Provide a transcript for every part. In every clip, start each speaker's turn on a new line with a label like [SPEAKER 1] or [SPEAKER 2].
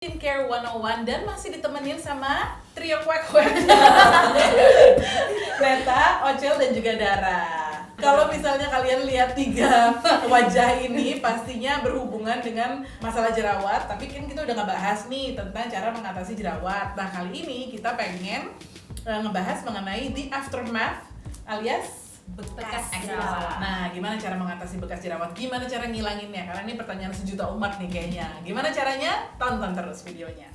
[SPEAKER 1] Skincare 101 dan masih ditemenin sama trio kwek-kwek Neta, Ocel, dan juga Dara. Kalau misalnya kalian lihat 3 wajah ini pastinya berhubungan dengan masalah jerawat. Tapi kan kita udah ngebahas nih tentang cara mengatasi jerawat. Nah kali ini kita pengen ngebahas mengenai the aftermath alias bekas jerawat. Nah, gimana cara mengatasi bekas jerawat? Gimana cara ngilanginnya? Karena ini pertanyaan sejuta umat nih kayaknya. Gimana caranya? Tonton terus videonya.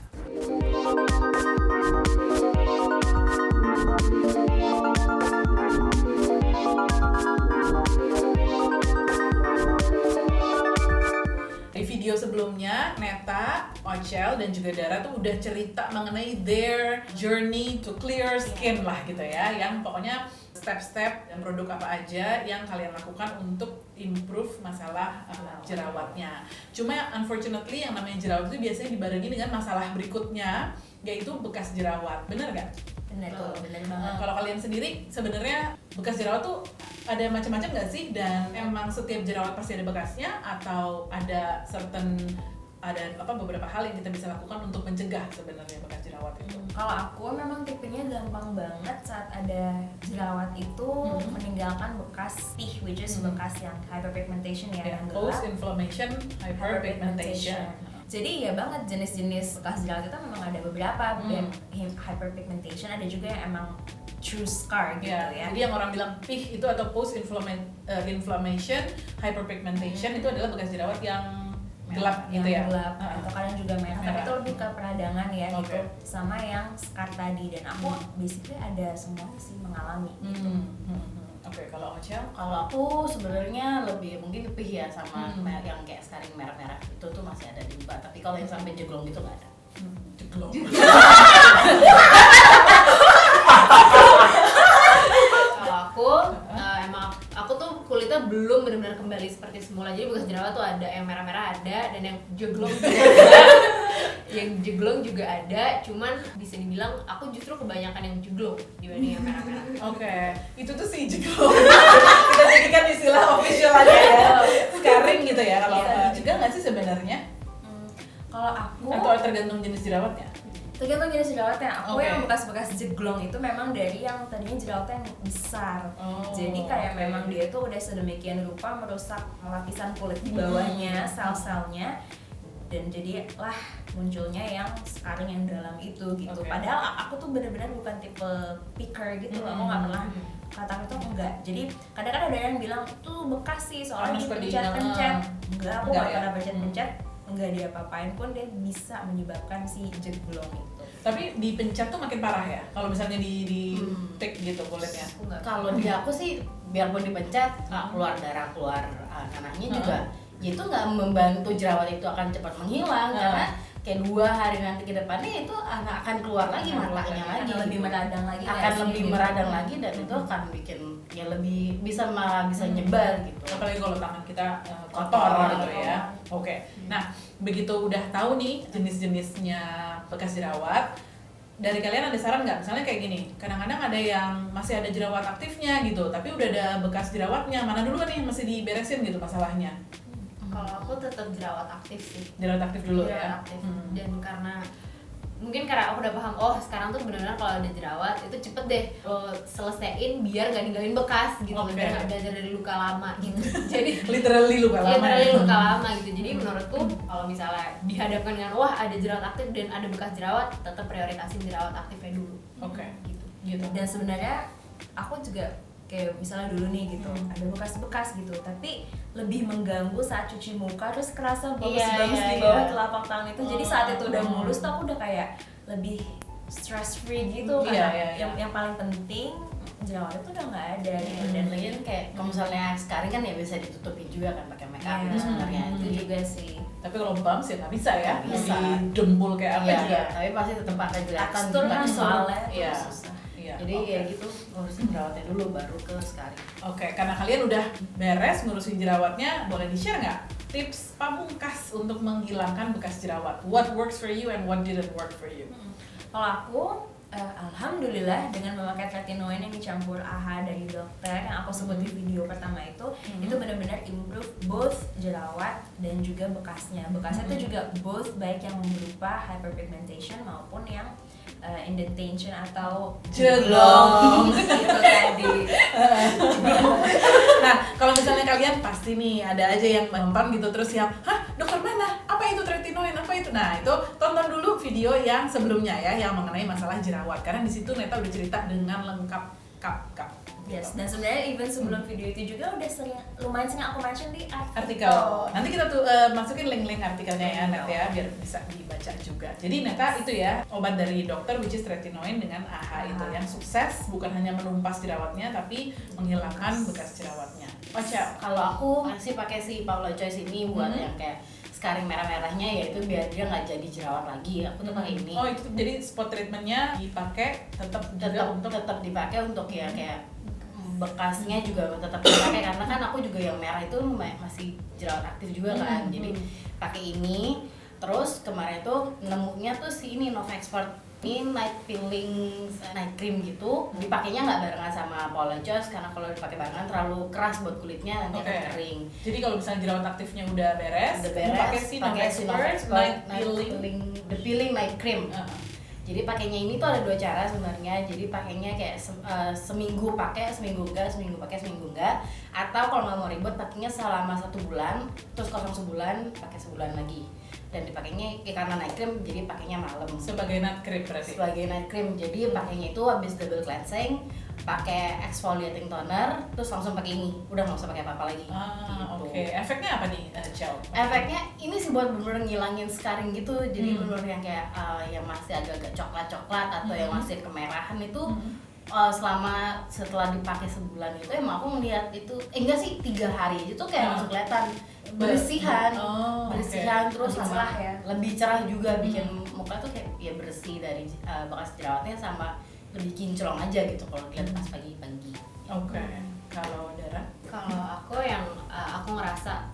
[SPEAKER 1] Di video sebelumnya, Neta, Ocel, dan juga Dara tuh udah cerita mengenai their journey to clear skin lah gitu ya. Yang pokoknya step-step dan produk apa aja yang kalian lakukan untuk improve masalah jerawatnya. Cuma unfortunately yang namanya jerawat itu biasanya dibarengi dengan masalah berikutnya, yaitu bekas jerawat. Bener gak?
[SPEAKER 2] Bener tuh, bener banget.
[SPEAKER 1] Kalau kalian sendiri sebenarnya bekas jerawat tuh ada macam-macam nggak sih? Dan emang setiap jerawat pasti ada bekasnya atau ada beberapa hal yang kita bisa lakukan untuk mencegah sebenarnya bekas jerawat itu?
[SPEAKER 2] Kalau aku memang tipenya gampang banget saat ada jerawat itu meninggalkan bekas pih, which is bekas yang hyperpigmentation ya, yang gelap.
[SPEAKER 1] Post-inflammation hyperpigmentation.
[SPEAKER 2] Jadi ya banget jenis-jenis bekas jerawat itu memang ada beberapa, dan hyperpigmentation ada juga yang emang true scar gitu ya.
[SPEAKER 1] Jadi yang orang bilang pih itu atau post-inflammation hyperpigmentation itu adalah bekas jerawat yang gelap gitu ya.
[SPEAKER 2] Gelap atau kadang juga merah, tapi itu lebih ke peradangan ya gitu. Sama yang scar tadi, dan aku basically ada semua sih mengalami gitu.
[SPEAKER 1] Oke, kalau Ocel?
[SPEAKER 3] Kalau aku sebenarnya lebih mungkin kepih ya sama yang kayak scarring merah-merah itu tuh masih ada di muka, tapi kalau yang sampai jeglong gitu nggak ada.
[SPEAKER 1] Jeglong.
[SPEAKER 3] Kalau aku emang aku tuh kulitnya belum benar-benar kembali seperti semula, jadi bekas jerawat tuh ada, yang merah-merah ada, dan yang jeglong juga ada. Yang jeglong juga ada, cuman bisa dibilang aku justru kebanyakan yang jeglong dibanding yang merah-merah.
[SPEAKER 1] Oke, itu tuh si jeglong. Kita jadikan istilah official aja ya. Scarring gitu ya. Kalau juga nggak sih sebenarnya?
[SPEAKER 2] Kalau aku
[SPEAKER 1] Atau tergantung jenis jerawatnya?
[SPEAKER 2] tergantung jenis jerawatnya. Aku yang bekas-bekas jeglong itu memang dari yang tadinya jerawatnya yang besar. Jadi kayak memang dia tuh udah sedemikian rupa merusak lapisan kulit di bawahnya, sel-selnya, dan jadilah munculnya yang scarring yang dalam itu gitu. Padahal aku tuh benar-benar bukan tipe picker gitu. Aku nggak pernah kata itu enggak. Jadi kadang-kadang ada yang bilang tuh bekas sih soalnya dipencet-pencet. Enggak, aku nggak pernah pencet-pencet. Enggak diapa-apain pun dia bisa menyebabkan si jeglong itu.
[SPEAKER 1] Tapi dipencet tuh makin parah ya? Kalau misalnya di take gitu kulitnya?
[SPEAKER 3] Kalau di aku sih biarpun dipencet keluar darah, keluar nanahnya juga, ya itu nggak membantu jerawat itu akan cepat menghilang, karena kayak 2 hari nanti ke depannya itu akan keluar lagi marahnya lagi,
[SPEAKER 2] akan lebih meradang lagi,
[SPEAKER 3] akan lebih meradang lagi, dan itu akan bikin ya lebih bisa nyebar gitu.
[SPEAKER 1] Apalagi kalau tangan kita kotor gitu ya. Oke. Nah, begitu udah tahu nih jenis-jenisnya bekas jerawat, dari kalian ada saran nggak? Misalnya kayak gini, kadang-kadang ada yang masih ada jerawat aktifnya gitu, tapi udah ada bekas jerawatnya, mana duluan nih masih diberesin gitu masalahnya?
[SPEAKER 3] Kalau aku tetap jerawat aktif sih.
[SPEAKER 1] Jerawat aktif dulu
[SPEAKER 3] jerawat aktif. Dan karena aku udah paham, sekarang tuh benar-benar kalau ada jerawat itu cepet deh lo selesaiin biar gak ninggalin bekas gitu, biar gak belajar dari luka lama gitu. Jadi
[SPEAKER 1] literally luka lama.
[SPEAKER 3] Gitu. Jadi menurutku kalau misalnya dihadapkan dengan ada jerawat aktif dan ada bekas jerawat, tetap prioritasin jerawat aktifnya dulu.
[SPEAKER 1] Gitu.
[SPEAKER 2] Dan sebenarnya aku juga kayak misalnya dulu nih gitu, ada bekas-bekas gitu, tapi lebih mengganggu saat cuci muka, terus kerasa bagus-bagus di bawah telapak tangan itu. Jadi saat itu udah mulus tuh aku udah kayak lebih stress free gitu, karena yang paling penting jerawat itu udah nggak ada gitu.
[SPEAKER 3] Dan lagi kayak kalau misalnya sekarang kan ya bisa ditutupin juga kan pakai makeup itu sebenarnya.
[SPEAKER 2] Itu juga sih.
[SPEAKER 1] Tapi kalau bumps ya nggak bisa ya,
[SPEAKER 3] bisa
[SPEAKER 1] dempul kayak apa juga.
[SPEAKER 3] Tapi pasti tetap akan kelihatan
[SPEAKER 2] kan soalnya susah.
[SPEAKER 3] Jadi ya gitu, ngurusin jerawatnya dulu baru ke scarring.
[SPEAKER 1] Oke, karena kalian udah beres ngurusin jerawatnya, boleh di-share nggak tips pamungkas untuk menghilangkan bekas jerawat? What works for you and what didn't work for you?
[SPEAKER 2] Kalau aku Alhamdulillah dengan memakai tretinoin yang dicampur AHA dari dokter yang aku sebut di video pertama itu benar-benar improve both jerawat dan juga bekasnya. Bekasnya itu juga both baik yang berupa hyperpigmentation maupun yang indentation atau
[SPEAKER 1] jeglong
[SPEAKER 2] itu tadi.
[SPEAKER 1] Nah, kalau misalnya kalian pasti nih ada aja yang nonton gitu terus yang, hah dokter mana? Apa itu tretinoin? Apa itu? Nah itu tonton dulu video yang sebelumnya ya, yang mengenai masalah jerawat. Karena di situ Neta udah cerita dengan lengkap kap.
[SPEAKER 2] Yes, dan sebenarnya even sebelum video itu juga udah lumayan sering aku mention di
[SPEAKER 1] Artikel. Nanti kita tuh masukin link-link artikelnya ya Net ya, biar bisa dibaca juga. Jadi Neta itu ya obat dari dokter which is tretinoin dengan AHA itu yang sukses bukan hanya menumpas jerawatnya tapi menghilangkan bekas jerawatnya. Ocha,
[SPEAKER 4] Kalau aku masih pakai si Paula Joyce ini buat yang kayak scarring merah-merahnya, yaitu biar dia nggak jadi jerawat lagi. Aku tuh pakai ini.
[SPEAKER 1] Oh itu jadi spot treatmentnya dipakai tetap
[SPEAKER 4] dipakai untuk ya kayak bekasnya juga tetap dipakai karena kan aku juga yang merah itu masih jerawat aktif juga kan. Jadi pakai ini. Terus kemarin tuh nemunya tuh si ini Nova Expert ini night peeling night cream gitu. Dipakainya nggak barengan sama Paula Joyce karena kalau dipakai barengan terlalu keras buat kulitnya, nanti akan kering.
[SPEAKER 1] Jadi kalau misalnya jerawat aktifnya udah beres, pakai si Nova Expert night peeling,
[SPEAKER 4] the peeling night cream. Jadi pakainya ini tuh ada 2 cara sebenarnya. Jadi pakainya kayak seminggu pakai, seminggu enggak, seminggu pakai, seminggu enggak. Atau kalau nggak mau ribet, pakainya selama 1 bulan, terus kosong sebulan, pakai sebulan lagi. Dan dipakainya karena night cream, jadi pakainya malam.
[SPEAKER 1] Sebagai night cream berarti.
[SPEAKER 4] Sebagai night cream, jadi pakainya itu habis double cleansing, pakai exfoliating toner, terus langsung pakai ini. Udah nggak usah pakai apa-apa lagi. Gitu.
[SPEAKER 1] Oke. Efeknya apa nih, Cel?
[SPEAKER 4] Efeknya ini sih buat bener-bener ngilangin scarring gitu, jadi bener-bener yang kayak yang masih agak-agak coklat-coklat atau yang masih kemerahan itu selama setelah dipakai sebulan itu emang aku ngeliat itu enggak sih 3 hari aja tuh kayak langsung kelihatan bersihan, terus sama lebih cerah juga, bikin muka tuh kayak ya bersih dari bekas jerawatnya sama lebih kinclong aja gitu kalau dilihat pas pagi-pagi.
[SPEAKER 1] Oke. Kalau Dara?
[SPEAKER 3] Kalau aku yang aku ngerasa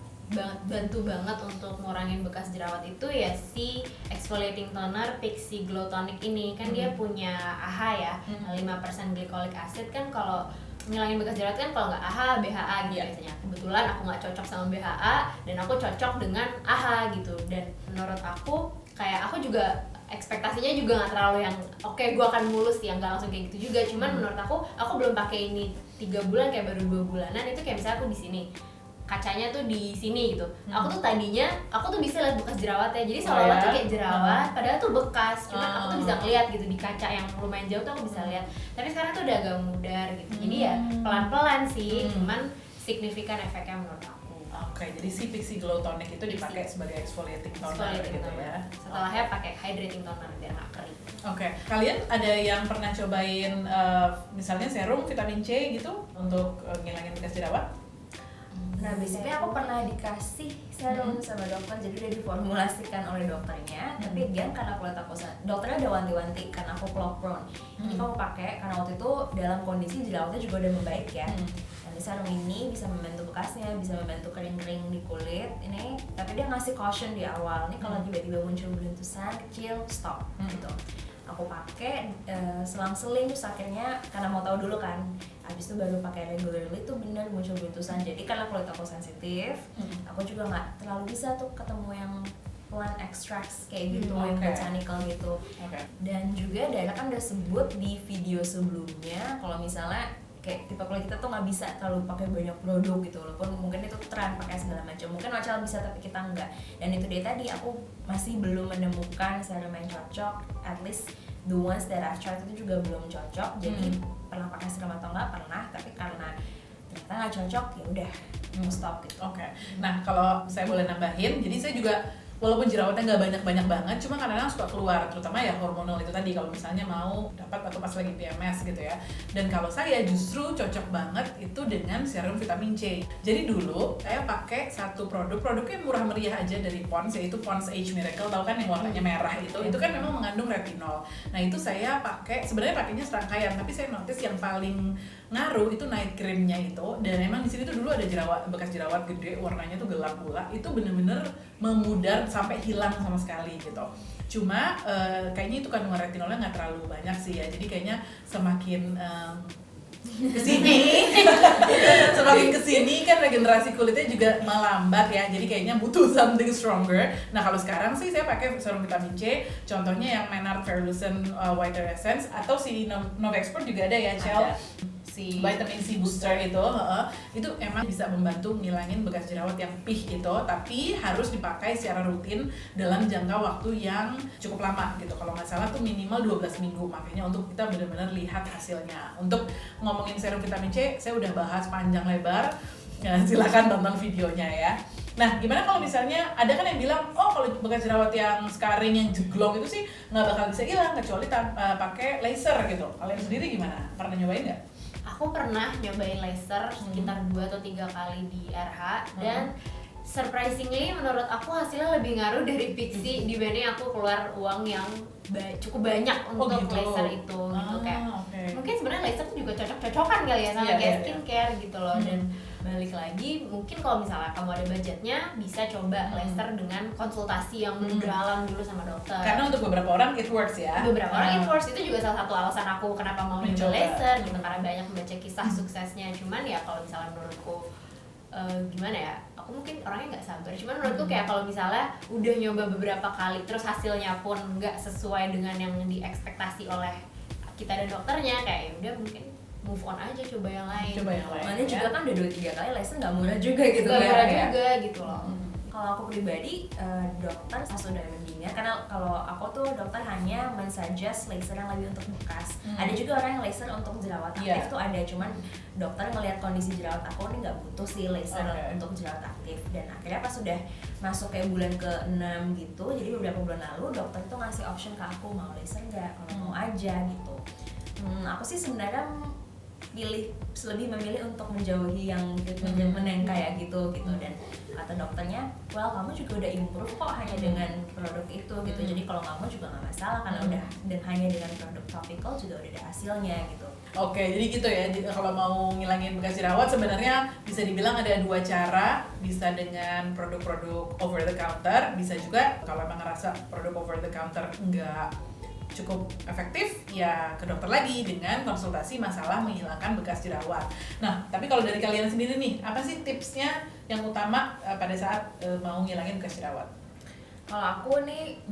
[SPEAKER 3] bantu banget untuk ngurangin bekas jerawat itu ya si exfoliating toner Pixi Glow Tonic ini. Kan dia punya AHA ya, 5% glycolic acid. Kan kalau ngilangin bekas jerawat kan kalau nggak AHA, BHA gitu biasanya. Kebetulan aku nggak cocok sama BHA dan aku cocok dengan AHA gitu. Dan menurut aku kayak aku juga ekspektasinya juga nggak terlalu yang oke gue akan mulus ya, nggak langsung kayak gitu juga. Cuman menurut aku belum pakai ini 3 bulan, kayak baru 2 bulanan itu kayak misalnya aku di sini kacanya tuh di sini gitu. Aku tuh tadinya aku tuh bisa lihat bekas jerawatnya. Jadi seolah-olah tuh kayak jerawat, padahal tuh bekas. Cuman aku tuh bisa ngeliat gitu di kaca yang lumayan jauh tuh aku bisa lihat. Tapi sekarang tuh udah agak mudar gitu. Jadi ya pelan-pelan sih, cuman signifikan efeknya menurut aku.
[SPEAKER 1] Oke, jadi si Pixi Glow Tonic itu dipakai sebagai exfoliating toner gitu ya.
[SPEAKER 3] Setelahnya pakai hydrating toner biar nggak kering.
[SPEAKER 1] Oke, kalian ada yang pernah cobain misalnya serum vitamin C gitu untuk ngilangin bekas jerawat?
[SPEAKER 2] Nah, basically aku pernah dikasih serum sama dokter, jadi udah diformulasikan oleh dokternya. Tapi again karena kulit aku, dokternya udah wanti-wanti karena aku clog prone. Jadi kamu pakai karena waktu itu dalam kondisi jerawatnya juga udah membaik ya. Dan serum ini bisa membantu bekasnya, bisa membantu kering-kering di kulit ini. Tapi dia ngasih caution di awal, nih kalau tiba-tiba muncul beruntusan kecil, stop gitu. Aku pakai selang-seling, terus akhirnya karena mau tahu dulu kan, habis itu baru pakai regularly tuh bener muncul beruntusan. Jadi karena kulit aku sensitif, aku juga nggak terlalu bisa tuh ketemu yang plant extracts kayak gitu, yang botanical gitu. Dan juga Dara kan udah sebut di video sebelumnya kalau misalnya kayak tipe kulit kita tuh nggak bisa terlalu pakai banyak produk gitu, walaupun mungkin itu tren pakai segala macam. Mungkin Rachel bisa tapi kita enggak. Dan itu dia tadi aku masih belum menemukan serum yang cocok. At least the ones that I've tried itu juga belum cocok. Jadi pernah pakai serum atau enggak pernah, tapi karena ternyata nggak cocok ya udah stop gitu.
[SPEAKER 1] Nah kalau saya boleh nambahin, jadi saya juga walaupun jerawatnya nggak banyak-banyak banget, cuma kadang-kadang suka keluar, terutama ya hormonal itu tadi kalau misalnya mau dapat atau pas lagi PMS gitu ya. Dan kalau saya justru cocok banget itu dengan serum vitamin C. Jadi dulu saya pakai satu produknya murah meriah aja dari Pond's, yaitu Pond's Age Miracle, tahu kan yang warnanya merah itu kan memang mengandung retinol. Nah itu saya pakai, sebenarnya pakainya serangkaian, tapi saya notice yang paling ngaruh itu night creamnya itu. Dan emang di sini tuh dulu ada bekas jerawat gede, warnanya tuh gelap pula, itu bener-bener memudar sampai hilang sama sekali gitu. Cuma kayaknya itu kandungan retinolnya nggak terlalu banyak sih ya, jadi kayaknya semakin kesini semakin kesini kan regenerasi kulitnya juga melambat ya, jadi kayaknya butuh something stronger. Nah kalau sekarang sih saya pakai serum vitamin C, contohnya yang Menard Fairlucent Whiter Essence, atau si Novexpert juga ada ya, Shell, si vitamin C booster itu emang bisa membantu ngilangin bekas jerawat yang pih itu, tapi harus dipakai secara rutin dalam jangka waktu yang cukup lama gitu. Kalau nggak salah tuh minimal 12 minggu, makanya untuk kita benar-benar lihat hasilnya. Untuk ngomongin serum vitamin C, saya udah bahas panjang lebar, ya, silakan tonton videonya ya. Nah, gimana kalau misalnya ada kan yang bilang, oh kalau bekas jerawat yang scarring, yang jeglong itu sih nggak bakal bisa hilang kecuali pakai laser gitu. Kalian sendiri gimana? Pernah nyobain nggak?
[SPEAKER 3] Aku pernah nyobain laser sekitar 2 atau 3 kali di RH dan surprisingly menurut aku hasilnya lebih ngaruh dari Pixi dibanding aku keluar uang yang cukup banyak untuk
[SPEAKER 1] gitu.
[SPEAKER 3] laser itu gitu kayak
[SPEAKER 1] okay.
[SPEAKER 3] Mungkin sebenarnya laser tuh juga cocok-cocokan kali ya sama kayak
[SPEAKER 1] Iya.
[SPEAKER 3] skincare gitu loh. Dan balik lagi mungkin kalau misalnya kamu ada budgetnya bisa coba laser dengan konsultasi yang mendalam dulu sama dokter.
[SPEAKER 1] Karena untuk beberapa orang it works ya.
[SPEAKER 3] Beberapa orang it works, itu juga salah satu alasan aku kenapa mau nyoba
[SPEAKER 1] Mencoba.
[SPEAKER 3] laser gitu, karena banyak membaca kisah suksesnya. Cuman ya kalau misalnya menurutku gimana ya, aku mungkin orangnya nggak sabar, cuman menurutku kayak kalau misalnya udah nyoba beberapa kali terus hasilnya pun nggak sesuai dengan yang diekspektasi oleh kita dan dokternya, kayak ya udah mungkin move on aja, coba yang lain.
[SPEAKER 1] Coba yang lain.
[SPEAKER 2] Mana juga kan udah 2-3 kali laser nggak murah juga gitu
[SPEAKER 3] Nggak murah
[SPEAKER 2] ya.
[SPEAKER 3] juga gitu loh.
[SPEAKER 2] Kalau aku pribadi, dokter sudah mendingan karena kalau aku tuh dokter hanya mensuggest laser yang lebih untuk bekas. Ada juga orang yang laser untuk jerawat aktif tuh ada, cuman dokter ngelihat kondisi jerawat aku nih nggak butuh sih laser untuk jerawat aktif. Dan akhirnya pas sudah masuk kayak bulan ke-6 gitu, jadi beberapa bulan lalu dokter tuh ngasih option ke aku, mau laser nggak, kalau mau aja gitu. Aku sih sebenarnya lebih memilih untuk menjauhi yang treatment yang kayak gitu. Dan kata dokternya, well kamu juga udah improve kok hanya dengan produk itu gitu. Jadi kalau kamu juga nggak masalah karena udah, dan hanya dengan produk topical juga udah ada hasilnya gitu.
[SPEAKER 1] Oke, jadi gitu ya. Kalau mau ngilangin bekas jerawat sebenarnya bisa dibilang ada 2 cara. Bisa dengan produk-produk over the counter, bisa juga kalau emang ngerasa produk over the counter nggak cukup efektif, ya ke dokter lagi dengan konsultasi masalah menghilangkan bekas jerawat. Nah, tapi kalau dari kalian sendiri nih, apa sih tipsnya yang utama pada saat mau ngilangin bekas jerawat?
[SPEAKER 2] Kalau aku nih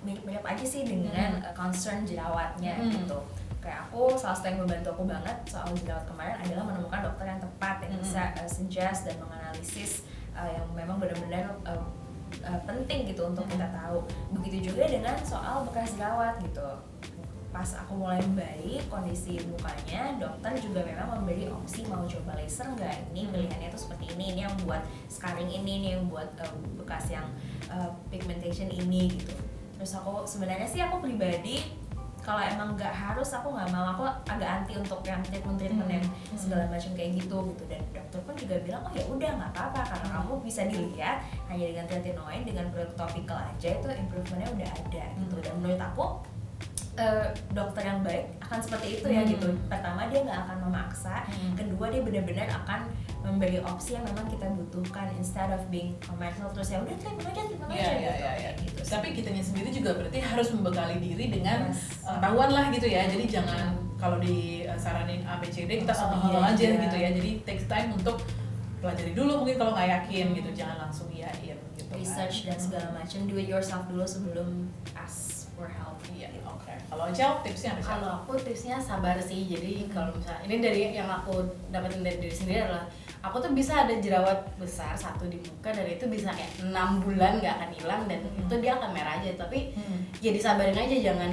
[SPEAKER 2] mirip aja sih dengan concern jerawatnya gitu. Kayak aku, salah satu yang membantu aku banget soal jerawat kemarin adalah menemukan dokter yang tepat yang bisa suggest dan menganalisis yang memang benar-benar penting gitu untuk kita tahu. Begitu juga dengan soal bekas jerawat gitu. Pas aku mulai membaik kondisi mukanya, dokter juga memang memberi opsi mau coba laser nggak, ini pilihannya tuh seperti ini yang buat scarring ini yang buat bekas yang pigmentation ini gitu. Terus aku sebenarnya sih aku pribadi kalau emang nggak harus, aku nggak mau, aku agak anti untuk yang treatment yang segala macam kayak gitu. Dan dokter pun juga bilang, oh ya udah nggak apa-apa karena kamu bisa dilihat hanya dengan tretinoin dengan produk topical aja itu improvementnya udah ada gitu. Dan menurut aku dokter yang baik akan seperti itu ya gitu. Pertama dia nggak akan memaksa, kedua dia benar-benar akan memberi opsi yang memang kita butuhkan instead of being commercial terus ya udah treatment aja gitu.
[SPEAKER 1] Tapi kitanya sendiri juga berarti harus membekali diri dengan pengetahuan lah gitu ya. Jadi jangan kalau disaranin A, B, C, D kita aja gitu ya. Jadi takes time untuk pelajari dulu mungkin kalau nggak yakin gitu, jangan langsung iyain gitu.
[SPEAKER 2] Research dan segala macam, do it yourself dulu sebelum ask for help.
[SPEAKER 1] Iya, oke. Kalau Cel, tipsnya apa sih?
[SPEAKER 4] Kalau aku tipsnya sabar sih. Jadi kalau misalnya ini dari yang aku dapetin dari diri sendiri adalah aku tuh bisa ada jerawat besar satu di muka dan itu bisa kayak 6 bulan nggak akan hilang dan itu dia akan merah aja. Tapi ya disabarin aja, jangan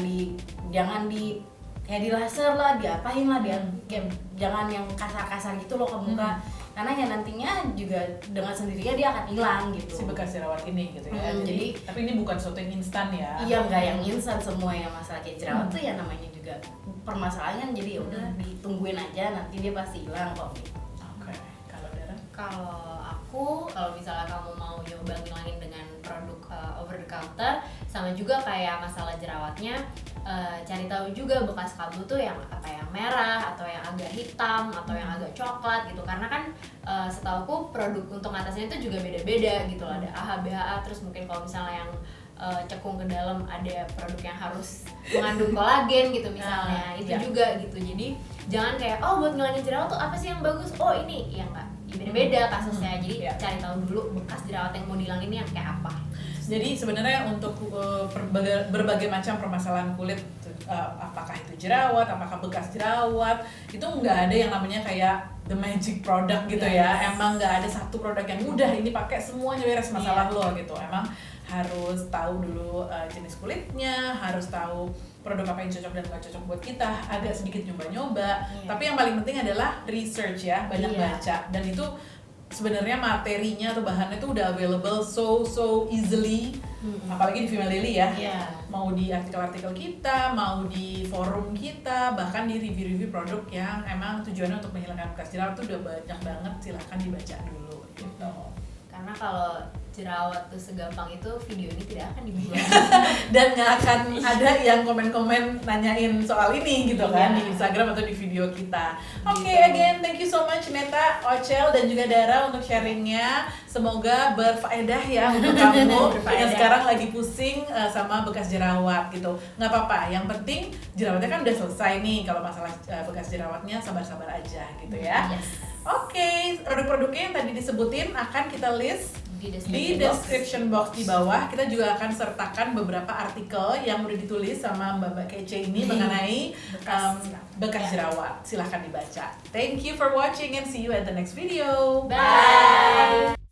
[SPEAKER 4] di kayak di laser lah, diapain lah, kayak jangan yang kasar-kasar gitu loh ke muka. Karena ya nantinya juga dengan sendirinya dia akan hilang gitu.
[SPEAKER 1] Si bekas jerawat ini gitu ya. Jadi tapi ini bukan sesuatu yang instan ya.
[SPEAKER 4] Iya, nggak yang instan semua yang masalah kayak jerawat tuh ya namanya juga permasalahan. Jadi ya udah ditungguin aja, nanti dia pasti hilang kok gitu.
[SPEAKER 1] Oke. Kalau Dara?
[SPEAKER 3] Kalau misalnya kamu mau nyoba ngilangin dengan produk over the counter, sama juga kayak masalah jerawatnya, cari tahu juga bekas kalbu tuh yang apa, yang merah atau yang agak hitam atau yang agak coklat gitu, karena kan setauku produk untuk atasnya itu juga beda-beda gitu loh, ada AHA, BHA, terus mungkin kalau misalnya yang cekung ke dalam ada produk yang harus mengandung kolagen gitu misalnya, itu juga gitu. Jadi jangan kayak buat ngilangin jerawat tuh apa sih yang bagus, ini ya enggak, beda-beda kasusnya. Jadi cari tahu dulu bekas jerawat yang mau dihilangin ini yang kayak apa.
[SPEAKER 1] Jadi sebenarnya untuk berbagai macam permasalahan kulit, apakah itu jerawat, apakah bekas jerawat, itu nggak ada yang namanya kayak the magic product gitu ya. Emang nggak ada satu produk yang udah ini pakai semuanya beres masalah lo gitu. Emang harus tahu dulu jenis kulitnya, harus tahu produk apa yang cocok dan nggak cocok buat kita, agak sedikit nyoba-nyoba. Tapi yang paling penting adalah research ya, banyak baca, dan itu sebenarnya materinya atau bahannya itu udah available so easily, apalagi di Female Daily ya. Mau di artikel-artikel kita, mau di forum kita, bahkan di review-review produk yang emang tujuannya untuk menghilangkan bekas jerawat itu udah banyak banget, silahkan dibaca dulu gitu.
[SPEAKER 3] Karena kalau jerawat tuh segampang itu, video ini tidak akan dibuat.
[SPEAKER 1] Dan nggak akan ada yang komen-komen nanyain soal ini gitu kan di Instagram atau di video kita. Oke, again thank you so much Neta, Ochel, dan juga Dara untuk sharingnya. Semoga berfaedah ya untuk kamu yang sekarang lagi pusing sama bekas jerawat gitu. Nggak apa-apa, yang penting jerawatnya kan udah selesai nih. Kalau masalah bekas jerawatnya sabar-sabar aja gitu ya. Oke, produk-produknya yang tadi disebutin akan kita list di description box di bawah. Kita juga akan sertakan beberapa artikel yang udah ditulis sama Mbak Kece ini mengenai bekas jerawat. Silahkan dibaca. Thank you for watching and see you at the next video.
[SPEAKER 3] Bye.